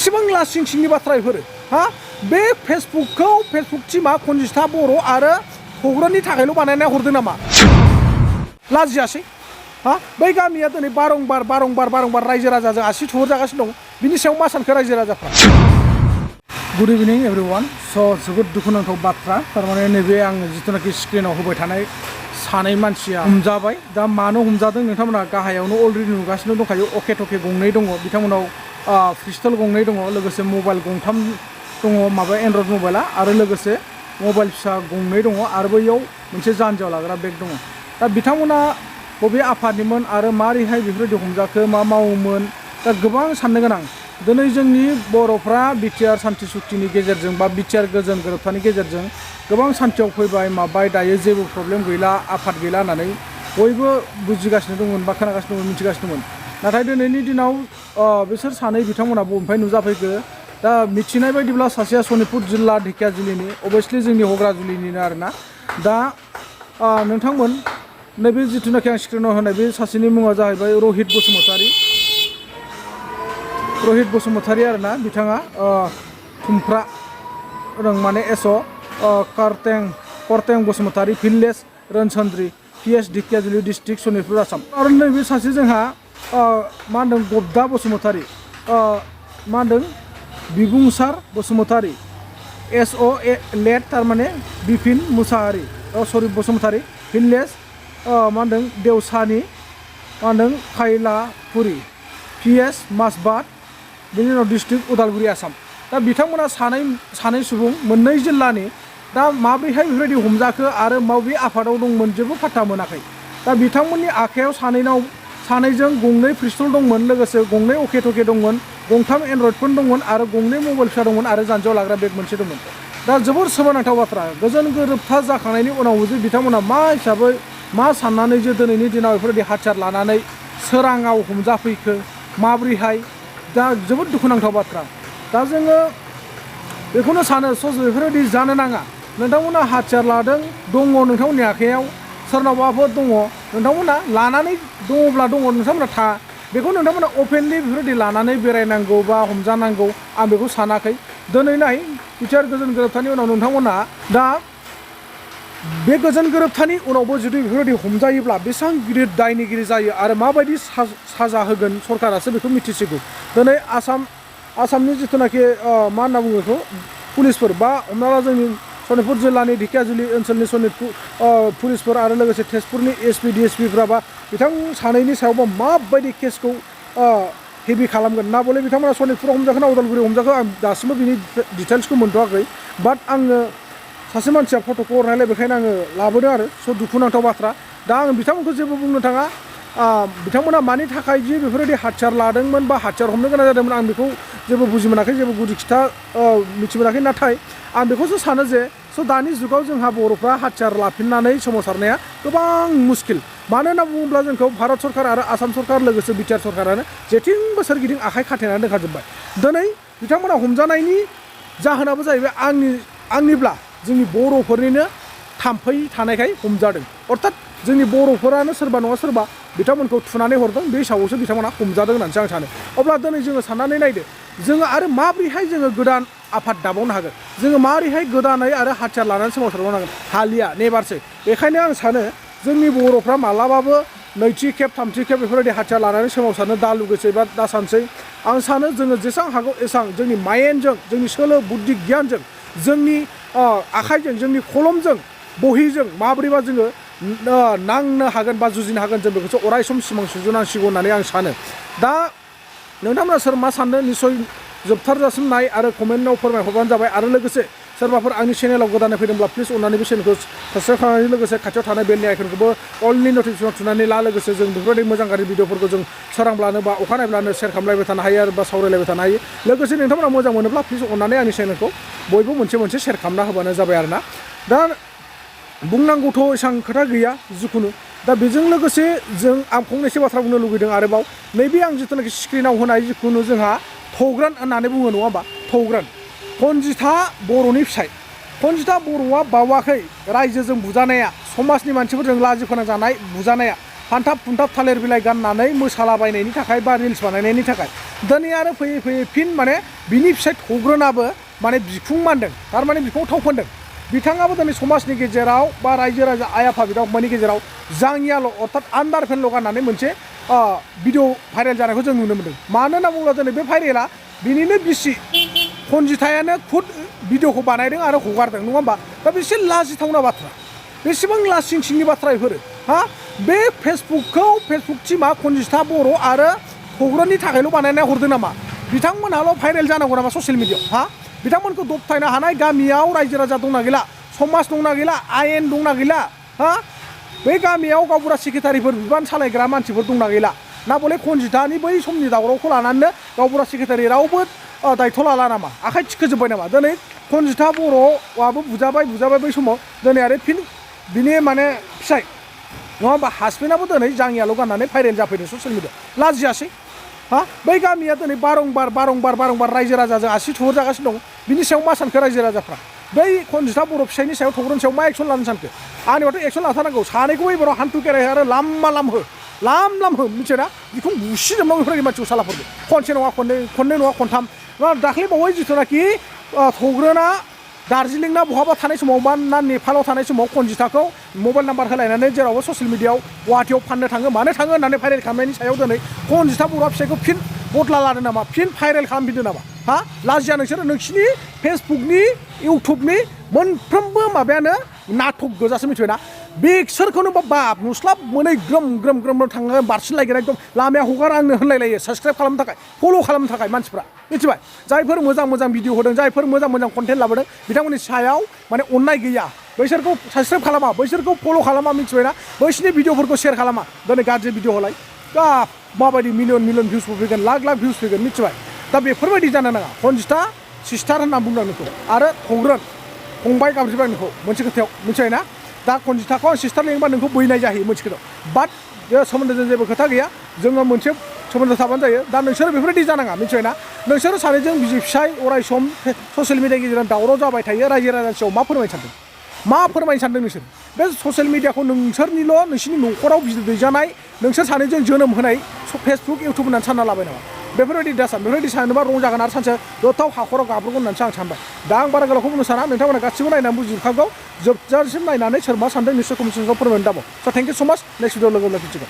बेसेबां लासिं सिंनि बाथ्रा बेफोरो हा बे फेसबुक टिमा कनजिता बर' आरो तग्रननि थाखायल' बानायना हरदों नामा लाजियासै हा बै गामिया दिनै बारंबार रायजो राजाजों आसि थुहरजागासिनो दं बिनि सायाव मा सानखो रायजो राजाफ्रा गुड इभिनिं एभरिवान जोबोद दुखुनांथाव बाथ्रा थारमाने नैबे आं जिथुनाखि स्क्रिनाव होबाय थानाय सानै मानसिया हमजाबाय दा मानो हमजादों नोंथांमोना गाहायावनो अलरेडि नुगासिनो दंखायो अके टके गंनै दङ बिथांमोनाव पिस्तल गंनै दङ लोगोसे मबाइल गंथाम दङ माबा एन्ड्रइड मबाइला आरो लोगोसे मबाइल फिसा गंनै दङ आरो बैयाव मोनसे जानजियाव लाग्रा बेग दङ दा बिथांमोना बबे आफादनिमोन आरो मारैहाय बेफोरबायदि हमजाखो मा मावोमोन दा गोबां साननो गोनां दिनै जोंनि बर'फ्रा बिटिआर सान्थि सुक्तिनि गेजेरजों बा बिटिआर गोजोन गोरोबथानि गेजेरजों गोबां सान्थियाव फैबाय माबाय दायो जेबो प्रब्लेम गैला आफाद गैला होननानै बयबो बुजिगासिनो दंमोन बा खोनागासिनो दंमोन मिथिगासिनो दंमोन नाथाय दिनैनि दिनाव बिसोर सानै बिथांमोना बबेनिफ्राय नुजाफैखो दा मिथिनाय बायदिब्ला सासेया सनितपुर जिल्ला ढेकियाजुलिनि अभियासलि जोंनि हग्राजुलिनिनो आरोना दा नोंथांमोन नैबे जिथुनाखि आं स्क्रिनाव होनाय बे सासेनि मुङा जाहैबाय रहित बसुमतारी आरोना बिथाङा थुमफ्रा माने करतें Basumatary village Ranchandri PS Dhekiajuli district Sonitpur Assam आरो नैबे सासे जोंहा मा होनदों गब्दा बसुमतारी मा होनदों बिबुंसार बसुमतारी SO लेट थारमाने बिपिन मुसाहारि बसुमतारी भिलेज मा होनदों देवसानि मा होनदों खायलापुरि PS मासबाद बेनि उनाव डिस्ट्रिक्ट उदालगुरि आसाम दा बिथांमोना सानै सुबुं मोननै जिल्लानि दा माब्रैहाय बेफोरबायदि हमजाखो आरो माबे आफादाव दंमोन जेबो फात्ता मोनाखै दा बिथांमोननि आखायाव सानैजों गंनै पिस्तल दंमोन लोगोसे गंनै अके टके दंमोन गंथाम एन्ड्रइड फन दंमोन आरो गंनै मबाइल फिसा दंमोन आरो जानजियाव लाग्रा बेग मोनसे दंमोन दा जोबोर सोमोनांथाव बाथ्रा गोजोन गोरोबथा जाखांनायनि उनाव जे बिथांमोना मा हिसाबै मा साननानै जे दिनैनि दिनाव बेफोरबायदि हाथियार लानानै सोराङाव हमजाफैखो माब्रैहाय दा जोबोद दुखुनांथाव बाथ्रा दा जोङो बेखौनो सानो बेफोरबायदि जानो नाङा नोंथांमोना हाथियार लादों दङ नोंथांमोननि आखायाव सोरनावबाफोर दङ नोंथांमोना लानानै दङब्ला दङ नोंथांमोना बेखौ नोंथांमोना अपेनलि बेफोरबायदि लानानै बेरायनांगौ बा हमजानांगौ आं बेखौ सानाखै दिनै नाय बिटिआर गोजोन गोरोबथानि उनाव नोंथांमोना दा बे गोजोन गोरोबथानि उनावबो जुदि बेफोरबायदि हमजायोब्ला बेसेबां गिदिर दायनिगिरि जायो आरो माबायदि साजा होगोन सरकारासो बेखौ मिथिसिगौ दिनै आसामनि जिथुनाखि मा होनना बुङो बेखौ पुलिसफोर बा हमना ला जोंनि सनितपुर जिल्लानि ढेकियाजुलि ओनसोलनि सनितपुर पुलिसफोर आरो लोगोसे तेजपुरनि SP DSPफ्रा बा बिथां सानैनि सायावबा माबायदि केसखौ हेभि खालामगोन ना बले बिथांमोना सनितपुराव हमजाखो ना उदालगुरियाव हमजाखो आं दासिमबो बिनि डिटेल्सखौ मोनथ'वाखै बाट आङो सासे मानसिया फट'खौ हरनायलाय बेखायनो आङो लाबोदों आरो दुखुनांथाव बाथ्रा दा आं बिथांमोनखौ जेबो बुंनो थाङा बिथांमोना मानि थाखाय जे बेफोरबायदि हाथियार लादोंमोन बा हाथियार हमनो गोनां जादोंमोन आं बेखौ जेबो बुजि मोनाखै जेबो गुदि खिथा मिथिमोनाखै नाथाय आं बेखौसो सानो जे दानि जुगाव जोंहा बर'फ्रा हाथियार लाफिननानै सोमावसारनाया गोबां मुस्किल मानो होनना बुङोब्ला जोंखौ भारत सरकार आरो आसाम सरकार लोगोसे बिटिआर सरकारानो जेथिंबो सोरगिदिं आखाइ खाथेनानै दोनखाजोब्बाय दिनै बिथांमोना हमजानायनि जाहोनाबो जाहैबाय आंनिब्ला जोंनि बर'फोरनिनो थाम्फै थानायखाय हमजादों अर्थात जोंनि बर'फोरानो सोरबा नङा सोरबा बिथांमोनखौ थुनानै हरदों बे हिसाबावसो बिथांमोना हमजादों होननानैसो आं सानो अब्ला दिनै जोङो साननानै नायदो जोङो आरो माब्रैहाय जोङो गोदान आफाद दाबावनो हागोन जोङो माबोरैहाय गोदानै आरो हाथियार लानानै सोमावसारबावनो हागोन हालिया नेबारसै बेखायनो आं सानो जोंनि बर'फ्रा मालाबाबो नैथि खेब थामथि खेब बेफोरबायदि हाथियार लानानै सोमावसारनो दा लुगैसै बा दा सानसै आं सानो जोङो जेसां हागौ एसां जोंनि माइन्डजों जोंनि सोलो बुद्धि गियानजों जोंनि आखाइजों जोंनि कलमजों बहिजों माबोरैबा जोङो नांनो हागोन बा जुजिनो हागोन जों बेखौसो अराय सम सिमां सुजुनांसिगौ होननानै आं सानो दा नोंथांमोना सोर मा सानदों निस्सय जोबथारजासिम नाय आरो कमेन्टआव फोरमायहरबानो जाबाय आरो लोगोसे सोरबाफोर आंनि चेनेलाव गोदानै फैदोंब्ला प्लिज अननानै बे चेनेलखौ साबस्क्राइब खालामनायजों लोगोसे खाथियाव थानाय बेलनि आइकनखौबो अलनि नटिफिकेसन थुनानै ला लोगोसे जों बेफोरबायदि मोजां गाज्रि भिडिअफोरखौ जों सोरांब्लानो बा अखानायब्लानो शेयार खालामलायबाय थानो हायो आरो बा सावरायलायबाय थानो हायो लोगोसे नोंथांमोना मोजां मोनोब्ला प्लिज अननानै आंनि चेनेलखौ बयबो मोनसे शेयार खालामना होबानो जाबाय आरोना दा बुंनांगौथ' एसेबां खोथा गैया जिखुनु दा बेजों लोगोसे आं फंनैसो बाथ्रा बुंनो लुगैदों आरोबाव नैबे आं जिथुनाखि स्क्रिनाव होनाय जिखुनु जोंहा तग्रन होननानै बुङो नङा होमबा तग्रन कनजिता बर'नि फिसाय कनजिता बर'आ बावाखै रायजोजों बुजानाया समाजनि मानसिफोरजों लाजि फोनांजानाय बुजानाया फान्थाब फुन्थाब थालिर बिलाइ गाननानै मोसालाबायनायनि थाखाय बा रिल्स बानायनायनि थाखाय दिनै आरो फैयै फिन माने बिनि फिसाय थग्रोनाबो माने बिखुं मानदों थारमाने बिखुङाव थाव फोनदों बिथाङाबो दिनै समाजनि गेजेराव बा रायजो राजा आइ आफा बिदा फंबायनि गेजेराव जाङियाल' अर्थात आन्डारपेन्टल' गाननानै मोनसे भिडिअ भाइरेल जानायखौ जों नुनो मोन्दों मानो होनना बुङोब्ला दिनै बे भाइरेला बिनिनो बिसि कनजितायानो खुद भिडिअखौ बानायदों आरो हगारदों नङा होमबा दा बेसे लाजिथावना बाथ्रा बेसेबां लासिं सिंनि बाथ्रा बेफोरो हा बे फेसबुक टिमा कनजिता बर' आरो थग्रननि थाखायल' बानायना हरदों नामा बिथांमोनहाल' भाइरेल जानांगौ नामा ससियेल मिडियाआव हा बिथांमोनखौ दबथायनो हानाय गामियाव रायजो राजा दंना गैला समाज दंना गैला आयेन दंना गैला हा बै गामियाव गावबुरा सेक्रेटारिफोर बिबान सालायग्रा मानसिफोर दंना गैला ना बले कनजितानि बै समनि दावरावखौ लानानैनो गावबुरा सेक्रेटारि रावबो दायथ' लाला नामा आखाइ थिखोजोब्बाय नामा दिनै कनजिता बर'आबो बुजाबाय बै समाव दिनै आरो फिन बिनि माने फिसाय नङा होमबा हासबेन्डआबो दिनै जाङियाल' गाननानै भाइरेल जाफैदों ससियेल मिडिया लाजियासै हा बै गामिया दिनै बारंबार रायजो राजाजों आसि थुहरजागासिनो दं बिनि सायाव मा सानखो रायजो राजाफ्रा बै कनजिता बर' फिसायनि सायाव थग्रन सायाव मा एक्सन लानो सानखो आंनिबाथ' एक्सन लाथारनांगौ सानैखौबो एबाराव हान्थु खेराय आरो लाम हो मिथियोना बेखौ बुसिजोबनांगौ बेफोरबायदि मानसिखौ सालाफोरखौ खनसे नङा खननै नङा खनथाम दाख्लै बावै जिथुनाखि थग्रना दार्जिलिं ना बहाबा थानाय समाव बा ना नेपालाव थानाय समाव कनजिताखौ मबाइल नाम्बार होलायनानै जेरावबो ससियेल मिडियाआव गुवाहाटियाव फाननो थाङो मानो थाङो होननानै भाइरेल खालामनायनि सायाव दिनै कनजिता बर' फिसायखौ फिन बदला लादों नामा फिन भाइरेल खालामफिनदों नामा हा लाजिया नोंसोरो नोंसिनि फेसबुकनि इउटुबनि मोनफ्रोमबो माबायानो नाटक गोजासो मिथिबायना बिसोरखौनो बाप नुस्लाब मोनै ग्रोम थाङो बारसिनलायगोन एकदम लामाया हगार आंनो होनलायलायो साबसक्राइब खालामनो थाखाय फल' खालामनो थाखाय मानसिफ्रा मिथिबाय जायफोर मोजां भिडिअ होदों जायफोर मोजां कन्टेन्ट लाबोदों बिथांमोननि सायाव माने अननाय गैया बैसोरखौ साबसक्राइब खालामा बैसोरखौ फल' खालामा मिथिबायना बैसोरनि भिडिअफोरखौ शेयार खालामा दिनै गाज्रि भिडिअ हलाय माबायदि मिलियन भिउसफोर फैगोन लाख भिउस फैगोन मिथिबाय दा बेफोरबायदि जानो नाङा कनजिता सिस्टार होनना बुंदों नोंखौ आरो थग्रन फंबाय गाबज्रिबाय नोंखौ मोनसे खोथायाव मिथिबाय ना दा कनजिताखौ आं सिस्टार लिंबा नोंखौ बैनाय जाहैयो मोनसे खोथायाव बाट सोमोन्दोजों जेबो खोथा गैया जोङो मोनसे सोमोन्दो थाबानो जायो दा नोंसोरो बेफोरबायदि जानाङा मिथिबाय ना नोंसोरो सानैजों बिसि फिसाय अराय सम ससियेल मिडियानि गेजेरजों दावराव जाबाय थायो रायजो राजानि सायाव मा फोरमायनो सानदों नोंसोर बे ससियेल मिडियाखौ नोंसोरनि न'खराव बिदै दैजानाय नोंसोर सानैजों जोनोम होनाय फेसबुक इउटुब होननानै सानना लाबाय नामा बेफोरबायदि दासान बेफोरबायदि सानोबा रंजागोन आरो सानसे गोथाव हाखराव गाब्रगोन होननानैसो आं सानबाय दा आं बारा गोलावखौ बुंनो साना नोंथांमोना गासिबो नायनानै बुजिजोबखागौ जोबजासिम नायनानै सोर मा सानदों निश्चय कमेन्ट सेक्सनाव फोरमायनो दाबाव स' थेंक इउ स' माच नेक्स्ट भिडिअ लोगो मोनफिनसिगोन